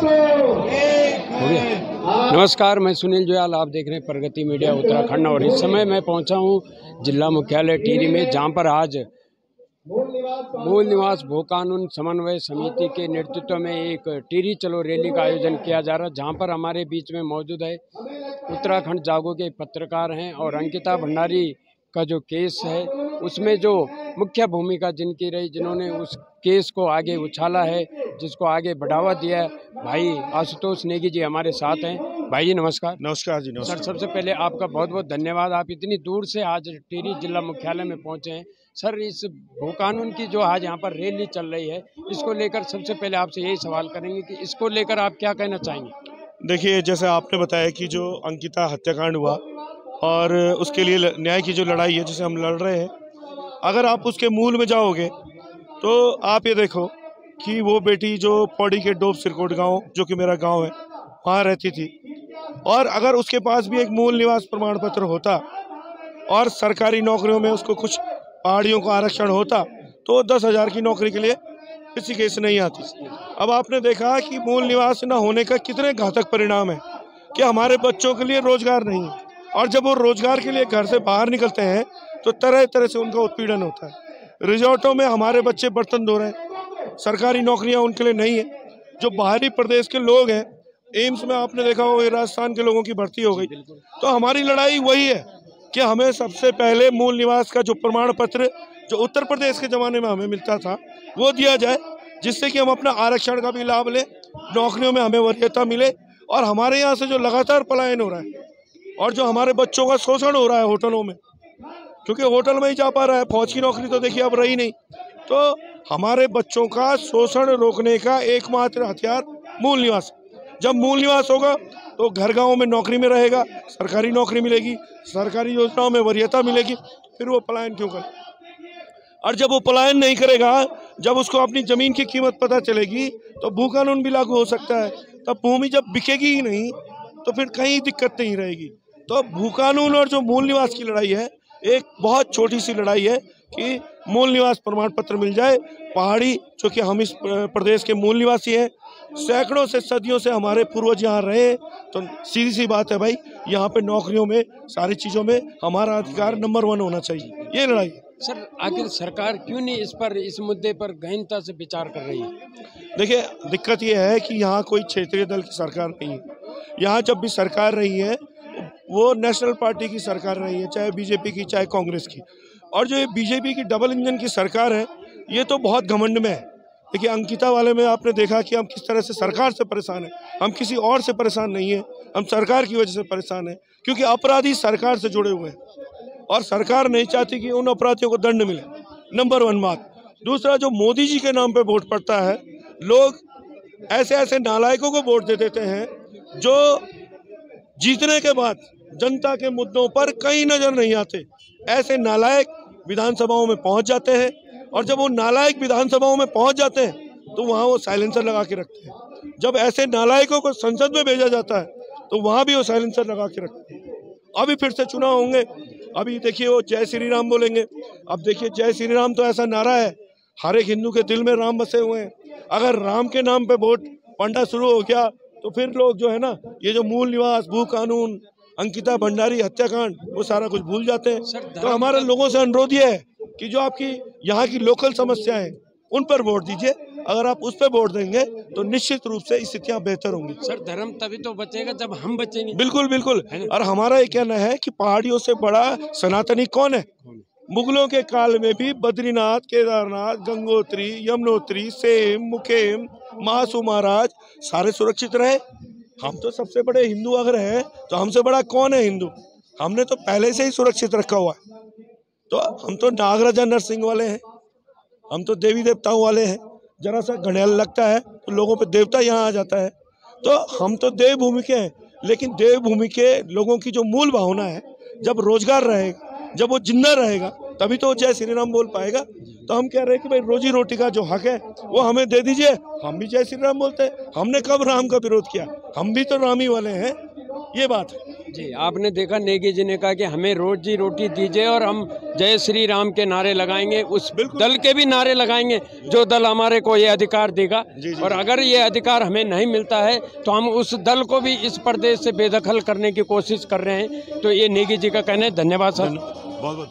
हो गया। नमस्कार, मैं सुनील जोयाल, आप देख रहे हैं प्रगति मीडिया उत्तराखंड। और इस समय मैं पहुंचा हूं जिला मुख्यालय टिहरी में, जहां पर आज मूल निवास भू कानून समन्वय समिति के नेतृत्व में एक टिहरी चलो रैली का आयोजन किया जा रहा है, जहां पर हमारे बीच में मौजूद है उत्तराखंड जागो के पत्रकार हैं। और अंकिता भंडारी का जो केस है उसमें जो मुख्य भूमिका जिनकी रही, जिन्होंने उस केस को आगे उछाला है, जिसको आगे बढ़ावा दिया है, भाई आशुतोष नेगी जी हमारे साथ हैं। भाई जी नमस्कार। नमस्कार जी। नमस्कार सर, सबसे पहले आपका बहुत बहुत धन्यवाद, आप इतनी दूर से आज टिहरी जिला मुख्यालय में पहुंचे हैं। सर, इस भू कानून की जो आज यहाँ पर रैली चल रही है, इसको लेकर सबसे पहले आपसे यही सवाल करेंगे कि इसको लेकर आप क्या कहना चाहेंगे? देखिए, जैसे आपने बताया कि जो अंकिता हत्याकांड हुआ और उसके लिए न्याय की जो लड़ाई है जिसे हम लड़ रहे हैं, अगर आप उसके मूल में जाओगे तो आप ये देखो कि वो बेटी जो पौड़ी के डोब सिरकोट गांव, जो कि मेरा गांव है, वहाँ रहती थी। और अगर उसके पास भी एक मूल निवास प्रमाण पत्र होता और सरकारी नौकरियों में उसको कुछ पहाड़ियों का आरक्षण होता तो 10,000 की नौकरी के लिए किसी केस नहीं आती। अब आपने देखा कि मूल निवास न होने का कितने घातक परिणाम है कि हमारे बच्चों के लिए रोजगार नहीं है, और जब वो रोजगार के लिए घर से बाहर निकलते हैं तो तरह तरह से उनका उत्पीड़न होता है। रिजॉर्टों में हमारे बच्चे बर्तन धो रहे हैं, सरकारी नौकरियां उनके लिए नहीं है। जो बाहरी प्रदेश के लोग हैं, एम्स में आपने देखा हो राजस्थान के लोगों की भर्ती हो गई। तो हमारी लड़ाई वही है कि हमें सबसे पहले मूल निवास का जो प्रमाण पत्र जो उत्तर प्रदेश के ज़माने में हमें मिलता था वो दिया जाए, जिससे कि हम अपना आरक्षण का भी लाभ लें, नौकरियों में हमें वरीयता मिले। और हमारे यहाँ से जो लगातार पलायन हो रहा है और जो हमारे बच्चों का शोषण हो रहा है होटलों में, क्योंकि होटल में ही जा पा रहा है, फौज की नौकरी तो देखिए अब रही नहीं, तो हमारे बच्चों का शोषण रोकने का एकमात्र हथियार मूल निवास। जब मूल निवास होगा तो घर गाँव में नौकरी में रहेगा, सरकारी नौकरी मिलेगी, सरकारी योजनाओं में वरीयता मिलेगी, फिर वो पलायन क्यों करे? और जब वो पलायन नहीं करेगा, जब उसको अपनी ज़मीन की कीमत पता चलेगी तो भू कानून भी लागू हो सकता है। तब भूमि जब बिकेगी ही नहीं तो फिर कहीं दिक्कत नहीं रहेगी। तो भू कानून और जो मूल निवास की लड़ाई है, एक बहुत छोटी सी लड़ाई है कि मूल निवास प्रमाण पत्र मिल जाए। पहाड़ी, जो कि हम इस प्रदेश के मूल निवासी हैं, सैकड़ों से सदियों से हमारे पूर्वज यहाँ रहे, तो सीधी सी बात है भाई, यहाँ पे नौकरियों में सारी चीज़ों में हमारा अधिकार नंबर 1 होना चाहिए। ये लड़ाई है। सर, आखिर सरकार क्यों नहीं इस मुद्दे पर गहनता से विचार कर रही है? देखिए, दिक्कत ये है कि यहाँ कोई क्षेत्रीय दल की सरकार नहीं है। यहाँ जब भी सरकार रही है वो नेशनल पार्टी की सरकार रही है, चाहे बीजेपी की चाहे कांग्रेस की। और जो ये बीजेपी की डबल इंजन की सरकार है, ये तो बहुत घमंड में है। देखिए, अंकिता वाले में आपने देखा कि हम किस तरह से सरकार से परेशान हैं। हम किसी और से परेशान नहीं है, हम सरकार की वजह से परेशान हैं, क्योंकि अपराधी सरकार से जुड़े हुए हैं और सरकार नहीं चाहती कि उन अपराधियों को दंड मिले। नंबर 1 बात। दूसरा, जो मोदी जी के नाम पे वोट पड़ता है, लोग ऐसे ऐसे नालायकों को वोट दे देते हैं जो जीतने के बाद जनता के मुद्दों पर कहीं नजर नहीं आते। ऐसे नालायक विधानसभाओं में पहुंच जाते हैं, और जब वो नालायक विधानसभाओं में पहुंच जाते हैं तो वहां वो साइलेंसर लगा के रखते हैं। जब ऐसे नालायकों को संसद में भेजा जाता है तो वहां भी वो साइलेंसर लगा के रखते हैं। अभी फिर से चुनाव होंगे, अभी देखिए वो जय श्री राम बोलेंगे। अब देखिए, जय श्री राम तो ऐसा नारा है, हर एक हिंदू के दिल में राम बसे हुए हैं। अगर राम के नाम पे वोट पड़ना शुरू हो गया तो फिर लोग जो है ना, ये जो मूल निवास, भू कानून, अंकिता भंडारी हत्याकांड, वो सारा कुछ भूल जाते हैं। तो हमारे लोगों से अनुरोध ये है कि जो आपकी यहाँ की लोकल समस्याएं हैं उन पर वोट दीजिए। अगर आप उस पर वोट देंगे तो निश्चित रूप से स्थितियां बेहतर होंगी। सर, धर्म तभी तो बचेगा जब हम बचेंगे। बिल्कुल बिल्कुल। और हमारा ये कहना है कि पहाड़ियों से बड़ा सनातनी कौन है? मुगलों के काल में भी बद्रीनाथ, केदारनाथ, गंगोत्री, यमुनोत्री, सेम, मुखेम, महासू महाराज सारे सुरक्षित रहे। हम तो सबसे बड़े हिंदू अगर हैं तो हमसे बड़ा कौन है हिंदू? हमने तो पहले से ही सुरक्षित रखा हुआ है। तो हम तो नागराजा नरसिंह वाले हैं, हम तो देवी देवताओं वाले हैं। जरा सा घड़ियाल लगता है तो लोगों पे देवता यहाँ आ जाता है। तो हम तो देवभूमि के हैं, लेकिन देवभूमि के लोगों की जो मूल भावना है, जब रोजगार रहेगा, जब वो जिंदा रहेगा, तभी तो जय श्री राम बोल पाएगा। तो हम कह रहे हैं कि भाई रोजी रोटी का जो हक है वो हमें दे दीजिए, हम भी जय श्री राम बोलते हैं। हमने कब राम का विरोध किया? हम भी तो रामी वाले हैं, ये बात है। जी, आपने देखा नेगी जी ने कहा कि हमें रोजी रोटी दीजिए और हम जय श्री राम के नारे लगाएंगे, उस दल के भी नारे लगाएंगे जो दल हमारे को ये अधिकार देगा। और अगर ये अधिकार हमें नहीं मिलता है तो हम उस दल को भी इस प्रदेश से बेदखल करने की कोशिश कर रहे हैं। तो ये नेगी जी का कहना है। धन्यवाद सर। बहुत बहुत